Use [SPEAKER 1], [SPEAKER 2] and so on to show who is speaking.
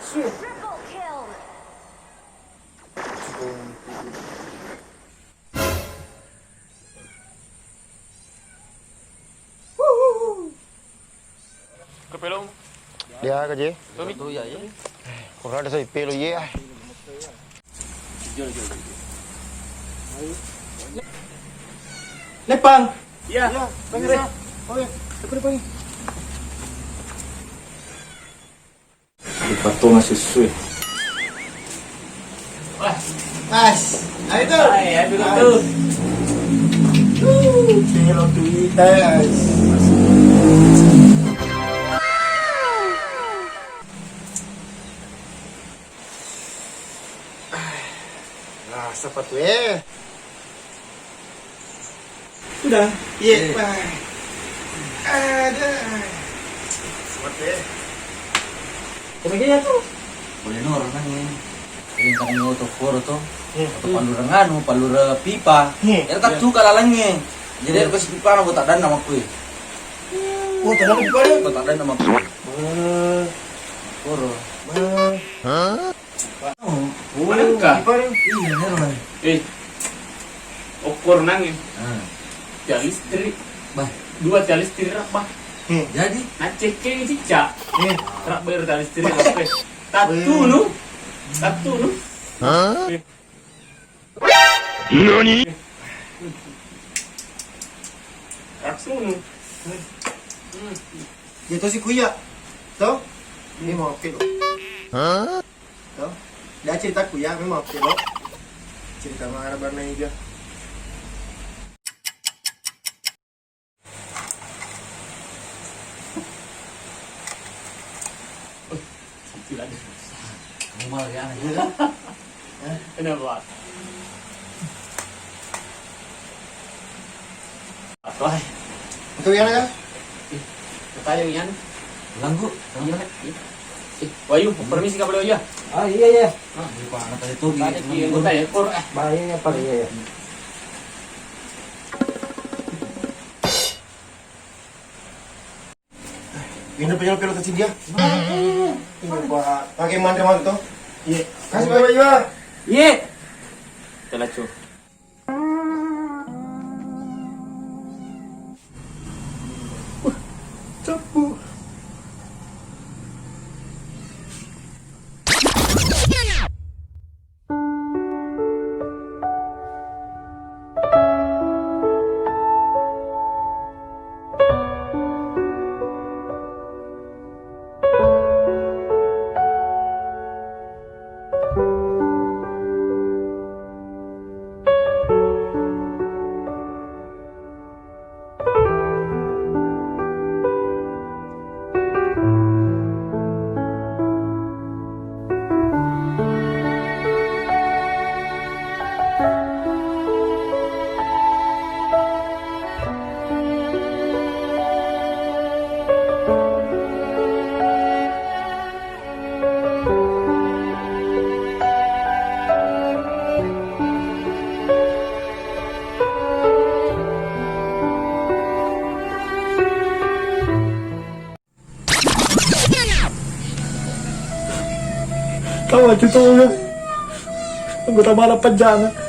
[SPEAKER 1] Sweet.
[SPEAKER 2] Triple kill.
[SPEAKER 3] Kepelong.
[SPEAKER 4] Dia kerja.
[SPEAKER 3] Tu ya ya.
[SPEAKER 4] Korang ada saya pelo ye ai.
[SPEAKER 1] Lepang.
[SPEAKER 3] Ya.
[SPEAKER 1] Panggil saya. Oke. Depan. Dipatung masih sweet. Mas, ayo tuh.
[SPEAKER 3] Ayo dulu tuh.
[SPEAKER 1] Pelo tuitas. Nah, sepatu Sudah. Iya, Pak. Ada. Sepatu
[SPEAKER 3] Kemana tuh? Boleh no orang ni. Yung kanang to foro to. Atau palurangan, palura pipa. Ya tak tu kalalangnya. Jadi aku si pipa nak tak dan nama aku.
[SPEAKER 1] Oh, tanah di mana?
[SPEAKER 3] Tak dan nama aku. Foro.
[SPEAKER 1] Mana ka?
[SPEAKER 3] Iya, heran.
[SPEAKER 5] Okor nangin,
[SPEAKER 3] Ah.
[SPEAKER 5] tiang listrik,
[SPEAKER 3] Bah,
[SPEAKER 5] dua tiang listrik rak bah,
[SPEAKER 3] jadi
[SPEAKER 5] nacek ke cicak, rak bayar tiang listrik apa? Tatu nu,
[SPEAKER 4] Nani?
[SPEAKER 5] rak sunu,
[SPEAKER 1] Itu si Kuya. Tahu? Ini mau kilo. Tahu? Dia cerita Kuya memang kilo. Cerita mana barna juga.
[SPEAKER 5] tidak ada.
[SPEAKER 3] kamu malah ya.
[SPEAKER 5] Kenapa? Apa?
[SPEAKER 1] Itu yang ada?
[SPEAKER 5] Kata yang
[SPEAKER 3] Langgu.
[SPEAKER 5] iya. Wayu, permisi kau boleh ya?
[SPEAKER 1] Ah iya.
[SPEAKER 3] Lupa anak tadi tu.
[SPEAKER 5] Tadi dia minta ya, kor.
[SPEAKER 1] Bahayanya apa ya? Ini punya pelo kecil dia. Ini buat pakai mantra tuh. Iya. Kasih Bapak Iwa.
[SPEAKER 5] Ye. Telah cu.
[SPEAKER 1] Cepu. Tahu aja tuh. Anggota balap penjana.